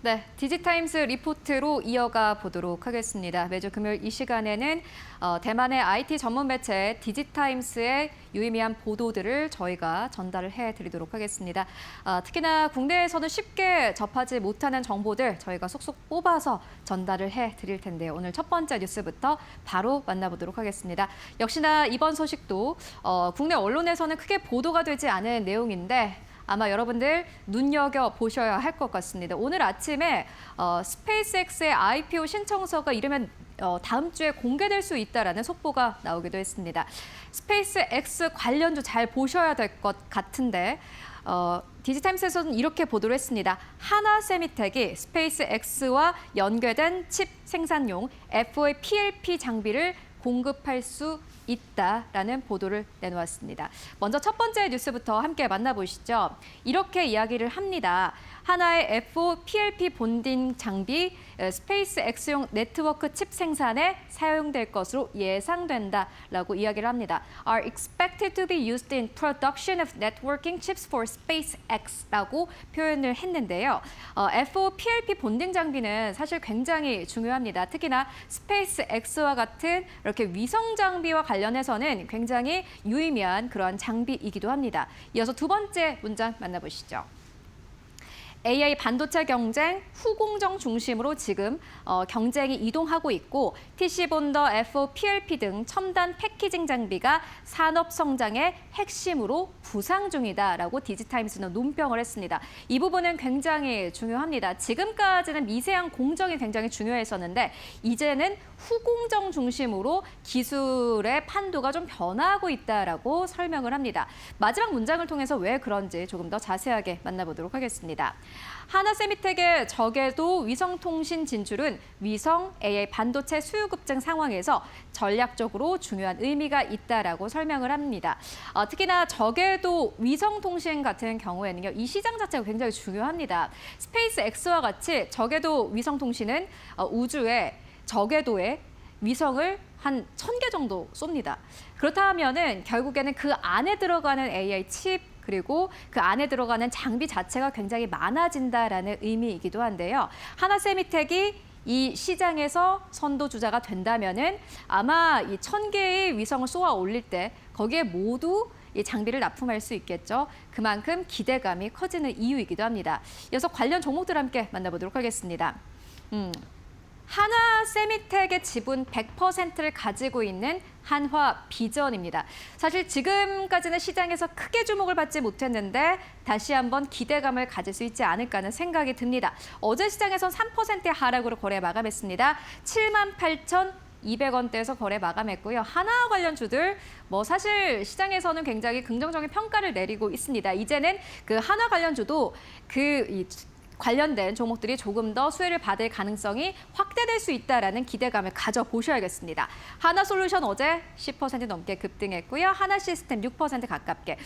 네, 디지타임스 리포트로 이어가 보도록 하겠습니다. 매주 금요일 이 시간에는 대만의 IT 전문 매체 디지타임스의 유의미한 보도들을 저희가 전달을 해드리도록 하겠습니다. 특히나 국내에서는 쉽게 접하지 못하는 정보들 저희가 속속 뽑아서 전달을 해드릴 텐데요. 오늘 첫 번째 뉴스부터 바로 만나보도록 하겠습니다. 역시나 이번 소식도 국내 언론에서는 크게 보도가 되지 않은 내용인데 아마 여러분들 눈여겨보셔야 할 것 같습니다. 오늘 아침에 스페이스X의 IPO 신청서가 이르면 다음 주에 공개될 수 있다라는 속보가 나오기도 했습니다. 스페이스X 관련주 잘 보셔야 될 것 같은데 디지타임스에서는 이렇게 보도를 했습니다. 하나세미텍이 스페이스X와 연계된 칩 생산용 FOA PLP 장비를 공급할 수 있다라는 보도를 내놓았습니다. 먼저 첫 번째 뉴스부터 함께 만나보시죠. 이렇게 이야기를 합니다. 하나의 F5 PLP 본딩 장비 스페이스X용 네트워크 칩 생산에 사용될 것으로 예상된다라고 이야기를 합니다. Are expected to be used in production of networking chips for SpaceX라고 표현을 했는데요. F5 PLP 본딩 장비는 사실 굉장히 중요합니다. 특히나 스페이스X와 같은 이렇게 위성 장비와 관련해서는 굉장히 유의미한 그러한 장비이기도 합니다. 이어서 두 번째 문장 만나보시죠. AI 반도체 경쟁 후공정 중심으로 지금 경쟁이 이동하고 있고 TC본더 F5 PLP 등 첨단 패키징 장비가 산업 성장의 핵심으로 부상 중이다라고 디지타임스는 논평을 했습니다. 이 부분은 굉장히 중요합니다. 지금까지는 미세한 공정이 굉장히 중요했었는데 이제는 후공정 중심으로 기술의 판도가 좀 변화하고 있다라고 설명을 합니다. 마지막 문장을 통해서 왜 그런지 조금 더 자세하게 만나보도록 하겠습니다. 하나세미텍의 적외도 위성통신 진출은 위성 AI 반도체 수요 급증 상황에서 전략적으로 중요한 의미가 있다라고 설명을 합니다. 특히나 적외도 위성통신 같은 경우에는요, 이 시장 자체가 굉장히 중요합니다. 스페이스X와 같이 적외도 위성통신은 우주에 적외도의 위성을 한 1000개 정도 쏩니다. 그렇다면은 결국에는 그 안에 들어가는 AI 칩 그리고 그 안에 들어가는 장비 자체가 굉장히 많아진다라는 의미이기도 한데요. 하나세미텍이 이 시장에서 선도주자가 된다면은 아마 이 1000개의 위성을 쏘아 올릴 때 거기에 모두 이 장비를 납품할 수 있겠죠. 그만큼 기대감이 커지는 이유이기도 합니다. 이어서 관련 종목들 함께 만나보도록 하겠습니다. 하나세미텍의 지분 100%를 가지고 있는 한화비전입니다. 사실 지금까지는 시장에서 크게 주목을 받지 못했는데 다시 한번 기대감을 가질 수 있지 않을까 하는 생각이 듭니다. 어제 시장에선 3%의 하락으로 거래 마감했습니다. 78,200원대에서 거래 마감했고요. 하나 관련주들 사실 시장에서는 굉장히 긍정적인 평가를 내리고 있습니다. 이제는 그 하나 관련주도 관련된 종목들이 조금 더 수혜를 받을 가능성이 확대될 수 있다라는 기대감을 가져보셔야겠습니다. 하나솔루션 어제 10% 넘게 급등했고요. 하나시스템 6% 가깝게.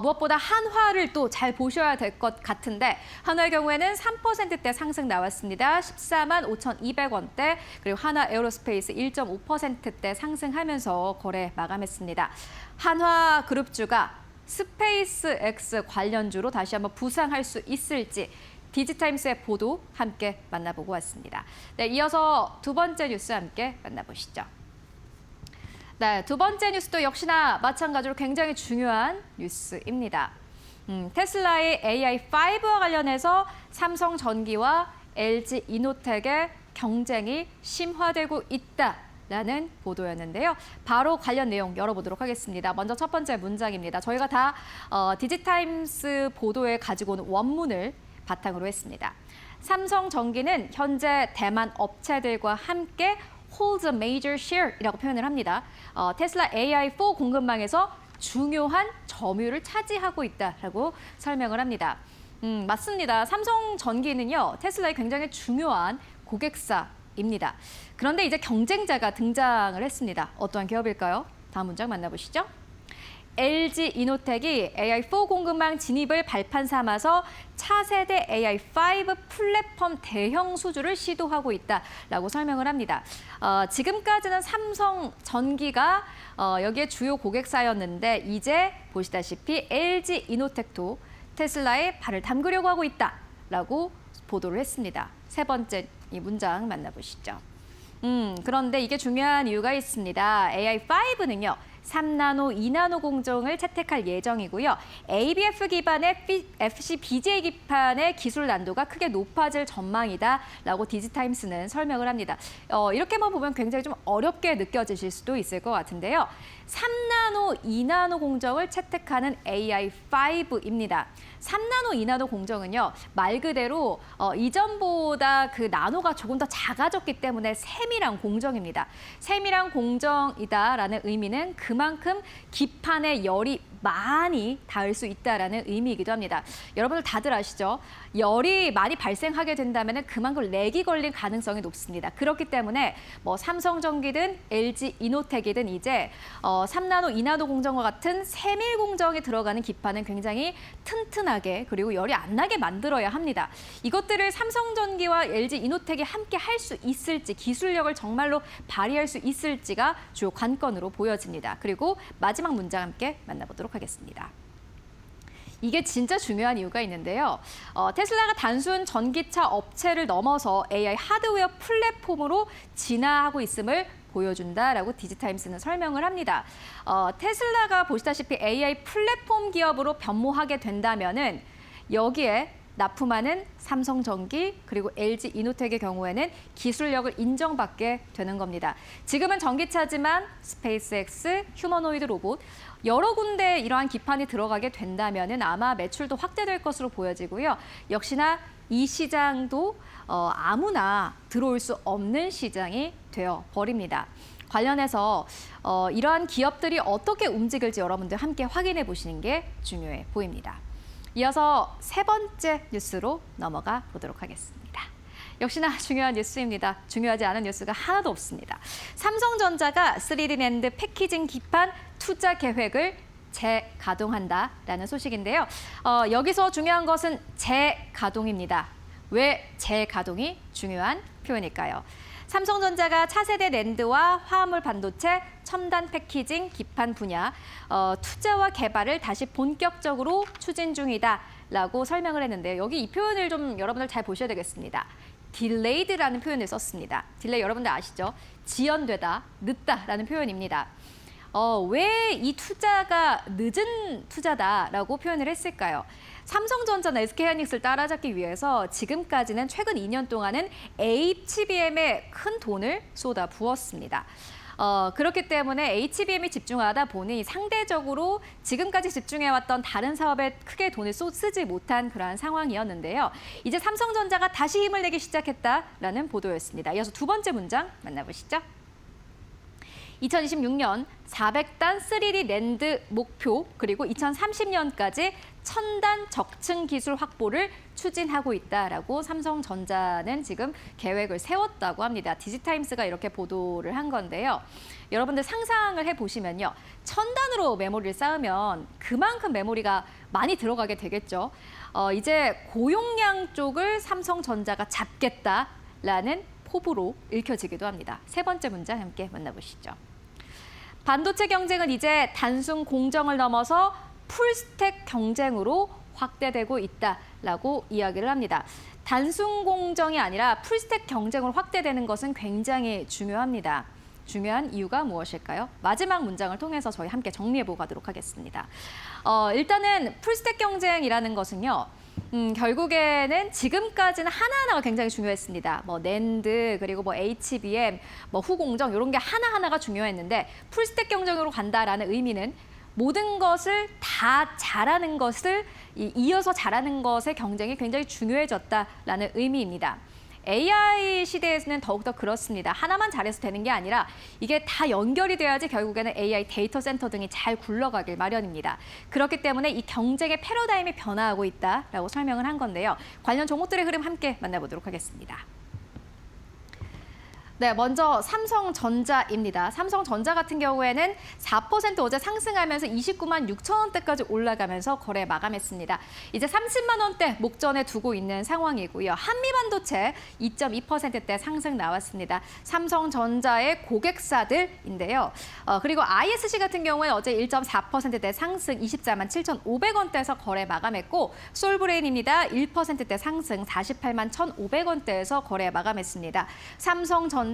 무엇보다 한화를 또 잘 보셔야 될 것 같은데 한화의 경우에는 3%대 상승 나왔습니다. 145,200원대. 그리고 하나에어로스페이스 1.5%대 상승하면서 거래 마감했습니다. 한화그룹주가 스페이스X 관련주로 다시 한번 부상할 수 있을지 디지타임스의 보도 함께 만나보고 왔습니다. 네, 이어서 두 번째 뉴스 함께 만나보시죠. 네, 두 번째 뉴스도 역시나 마찬가지로 굉장히 중요한 뉴스입니다. 테슬라의 AI5와 관련해서 삼성전기와 LG이노텍의 경쟁이 심화되고 있다라는 보도였는데요. 바로 관련 내용 열어보도록 하겠습니다. 먼저 첫 번째 문장입니다. 저희가 다 디지타임스 보도에 가지고 온 원문을 바탕으로 했습니다. 삼성전기는 현재 대만 업체들과 함께 holds a major share이라고 표현을 합니다. 테슬라 AI4 공급망에서 중요한 점유율을 차지하고 있다라고 설명을 합니다. 맞습니다. 삼성전기는요, 테슬라의 굉장히 중요한 고객사입니다. 그런데 이제 경쟁자가 등장을 했습니다. 어떠한 기업일까요? 다음 문장 만나보시죠. LG이노텍이 AI4 공급망 진입을 발판 삼아서 차세대 AI5 플랫폼 대형 수주를 시도하고 있다라고 설명을 합니다. 지금까지는 삼성전기가 여기에 주요 고객사였는데 이제 보시다시피 LG이노텍도 테슬라에 발을 담그려고 하고 있다라고 보도를 했습니다. 세 번째 이 문장 만나보시죠. 그런데 이게 중요한 이유가 있습니다. AI5는요. 3나노, 2나노 공정을 채택할 예정이고요. ABF 기반의 FCBGA 기반의 기술 난도가 크게 높아질 전망이다라고 디지타임스는 설명을 합니다. 이렇게만 보면 굉장히 좀 어렵게 느껴지실 수도 있을 것 같은데요. 3나노, 2나노 공정을 채택하는 AI5입니다. 3나노, 2나노 공정은요. 말 그대로 이전보다 그 나노가 조금 더 작아졌기 때문에 세밀한 공정입니다. 세밀한 공정이다라는 의미는 그만큼 기판에 열이 많이 닿을 수 있다라는 의미이기도 합니다. 여러분들 다들 아시죠? 열이 많이 발생하게 된다면 그만큼 렉이 걸릴 가능성이 높습니다. 그렇기 때문에 뭐 삼성전기든 LG 이노텍이든 이제 3나노, 2나노 공정과 같은 세밀 공정이 들어가는 기판은 굉장히 튼튼하게 그리고 열이 안 나게 만들어야 합니다. 이것들을 삼성전기와 LG 이노텍이 함께 할 수 있을지, 기술력을 정말로 발휘할 수 있을지가 주요 관건으로 보여집니다. 그리고 마지막 문장 함께 만나보도록 하겠습니다. 이게 진짜 중요한 이유가 있는데요. 테슬라가 단순 전기차 업체를 넘어서 AI 하드웨어 플랫폼으로 진화하고 있음을 보여준다라고 디지타임스는 설명을 합니다. 테슬라가 보시다시피 AI 플랫폼 기업으로 변모하게 된다면은 여기에 납품하는 삼성전기 그리고 LG 이노텍의 경우에는 기술력을 인정받게 되는 겁니다. 지금은 전기차지만 스페이스X, 휴머노이드 로봇 여러 군데 이러한 기판이 들어가게 된다면은 아마 매출도 확대될 것으로 보여지고요. 역시나 이 시장도 아무나 들어올 수 없는 시장이 되어 버립니다. 관련해서 이러한 기업들이 어떻게 움직일지 여러분들 함께 확인해 보시는 게 중요해 보입니다. 이어서 세 번째 뉴스로 넘어가 보도록 하겠습니다. 역시나 중요한 뉴스입니다. 중요하지 않은 뉴스가 하나도 없습니다. 삼성전자가 3D 낸드 패키징 기판 투자 계획을 재가동한다라는 소식인데요. 여기서 중요한 것은 재가동입니다. 왜 재가동이 중요한 표현일까요? 삼성전자가 차세대 낸드와 화합물 반도체, 첨단 패키징, 기판 분야 투자와 개발을 다시 본격적으로 추진 중이다라고 설명을 했는데요. 여기 이 표현을 좀 여러분들 잘 보셔야 되겠습니다. delayed라는 표현을 썼습니다. 딜레이 여러분들 아시죠? 지연되다, 늦다라는 표현입니다. 왜 이 투자가 늦은 투자다라고 표현을 했을까요? 삼성전자나 SK하이닉스를 따라잡기 위해서 지금까지는 최근 2년 동안은 HBM에 큰 돈을 쏟아 부었습니다. 그렇기 때문에 HBM이 집중하다 보니 상대적으로 지금까지 집중해왔던 다른 사업에 크게 돈을 쓰지 못한 그러한 상황이었는데요. 이제 삼성전자가 다시 힘을 내기 시작했다라는 보도였습니다. 이어서 두 번째 문장 만나보시죠. 2026년 400단 3D 낸드 목표 그리고 2030년까지 첨단 적층 기술 확보를 추진하고 있다라고 삼성전자는 지금 계획을 세웠다고 합니다. 디지타임스가 이렇게 보도를 한 건데요. 여러분들 상상을 해보시면요. 첨단으로 메모리를 쌓으면 그만큼 메모리가 많이 들어가게 되겠죠. 이제 고용량 쪽을 삼성전자가 잡겠다라는 포부로 읽혀지기도 합니다. 세 번째 문장 함께 만나보시죠. 반도체 경쟁은 이제 단순 공정을 넘어서 풀스택 경쟁으로 확대되고 있다라고 이야기를 합니다. 단순 공정이 아니라 풀스택 경쟁으로 확대되는 것은 굉장히 중요합니다. 중요한 이유가 무엇일까요? 마지막 문장을 통해서 저희 함께 정리해보고 가도록 하겠습니다. 일단은 풀스택 경쟁이라는 것은요. 결국에는 지금까지는 하나하나가 굉장히 중요했습니다. 뭐 낸드 그리고 뭐 HBM, 뭐 후공정 이런 게 하나하나가 중요했는데 풀스택 경쟁으로 간다라는 의미는 모든 것을 다 잘하는 것을 이어서 잘하는 것의 경쟁이 굉장히 중요해졌다라는 의미입니다. AI 시대에서는 더욱더 그렇습니다. 하나만 잘해서 되는 게 아니라 이게 다 연결이 돼야지 결국에는 AI 데이터 센터 등이 잘 굴러가길 마련입니다. 그렇기 때문에 이 경쟁의 패러다임이 변화하고 있다라고 설명을 한 건데요. 관련 종목들의 흐름 함께 만나보도록 하겠습니다. 네, 먼저 삼성전자입니다. 삼성전자 같은 경우에는 4% 어제 상승하면서 29만 6천 원대까지 올라가면서 거래 마감했습니다. 이제 30만 원대 목전에 두고 있는 상황이고요. 한미반도체 2.2%대 상승 나왔습니다. 삼성전자의 고객사들인데요. 그리고 ISC 같은 경우에 어제 1.4%대 상승 24만 7,500원대에서 거래 마감했고 솔브레인입니다. 1%대 상승 48만 1,500원대에서 거래 마감했습니다. 삼성전자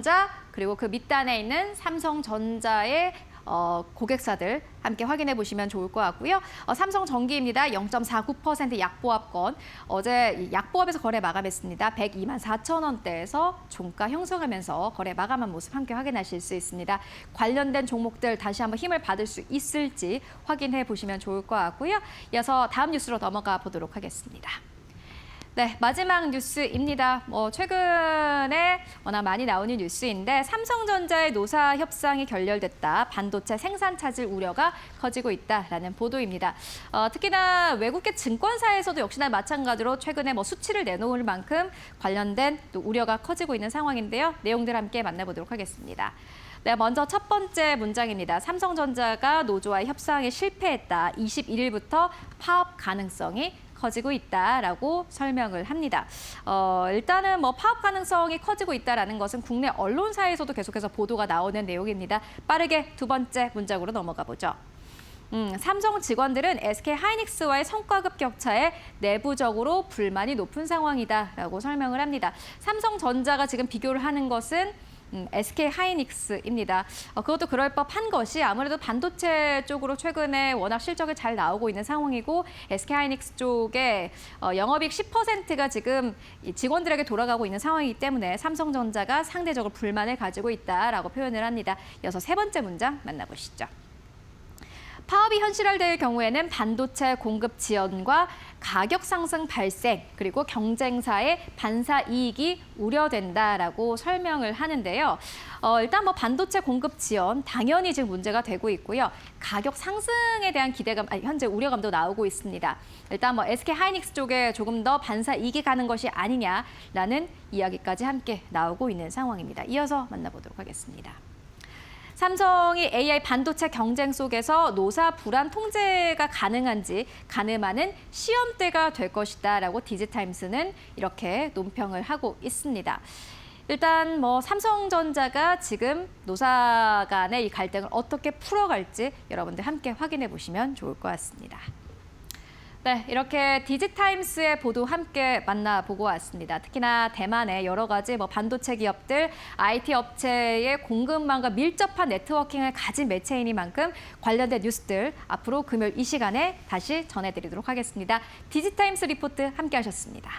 그리고 그 밑단에 있는 삼성전자의 고객사들 함께 확인해 보시면 좋을 것 같고요. 삼성전기입니다. 0.49% 약보합권. 어제 약보합에서 거래 마감했습니다. 102만 4천 원대에서 종가 형성하면서 거래 마감한 모습 함께 확인하실 수 있습니다. 관련된 종목들 다시 한번 힘을 받을 수 있을지 확인해 보시면 좋을 것 같고요. 이어서 다음 뉴스로 넘어가 보도록 하겠습니다. 네, 마지막 뉴스입니다. 최근에 워낙 많이 나오는 뉴스인데 삼성전자의 노사 협상이 결렬됐다. 반도체 생산 차질 우려가 커지고 있다라는 보도입니다. 특히나 외국계 증권사에서도 역시나 마찬가지로 최근에 수치를 내놓을 만큼 관련된 또 우려가 커지고 있는 상황인데요. 내용들 함께 만나보도록 하겠습니다. 네, 먼저 첫 번째 문장입니다. 삼성전자가 노조와의 협상에 실패했다. 21일부터 파업 가능성이 커지고 있다라고 설명을 합니다. 일단은 파업 가능성이 커지고 있다라는 것은 국내 언론사에서도 계속해서 보도가 나오는 내용입니다. 빠르게 두 번째 문장으로 넘어가 보죠. 삼성 직원들은 SK하이닉스와의 성과급 격차에 내부적으로 불만이 높은 상황이다라고 설명을 합니다. 삼성전자가 지금 비교를 하는 것은 SK하이닉스입니다. 그것도 그럴 법한 것이 아무래도 반도체 쪽으로 최근에 워낙 실적이 잘 나오고 있는 상황이고 SK하이닉스 쪽에 영업이익 10%가 지금 직원들에게 돌아가고 있는 상황이기 때문에 삼성전자가 상대적으로 불만을 가지고 있다라고 표현을 합니다. 이어서 세 번째 문장 만나보시죠. 파업이 현실화될 경우에는 반도체 공급 지연과 가격 상승 발생 그리고 경쟁사의 반사 이익이 우려된다라고 설명을 하는데요. 일단 반도체 공급 지연 당연히 지금 문제가 되고 있고요. 가격 상승에 대한 기대감, 현재 우려감도 나오고 있습니다. 일단 SK하이닉스 쪽에 조금 더 반사 이익이 가는 것이 아니냐라는 이야기까지 함께 나오고 있는 상황입니다. 이어서 만나보도록 하겠습니다. 삼성이 AI 반도체 경쟁 속에서 노사 불안 통제가 가능한지 가늠하는 시험대가 될 것이다라고 디지타임스는 이렇게 논평을 하고 있습니다. 일단 삼성전자가 지금 노사 간의 이 갈등을 어떻게 풀어갈지 여러분들 함께 확인해 보시면 좋을 것 같습니다. 네, 이렇게 디지타임스의 보도 함께 만나보고 왔습니다. 특히나 대만의 여러 가지 반도체 기업들, IT 업체의 공급망과 밀접한 네트워킹을 가진 매체이니만큼 관련된 뉴스들 앞으로 금요일 이 시간에 다시 전해드리도록 하겠습니다. 디지타임스 리포트 함께 하셨습니다.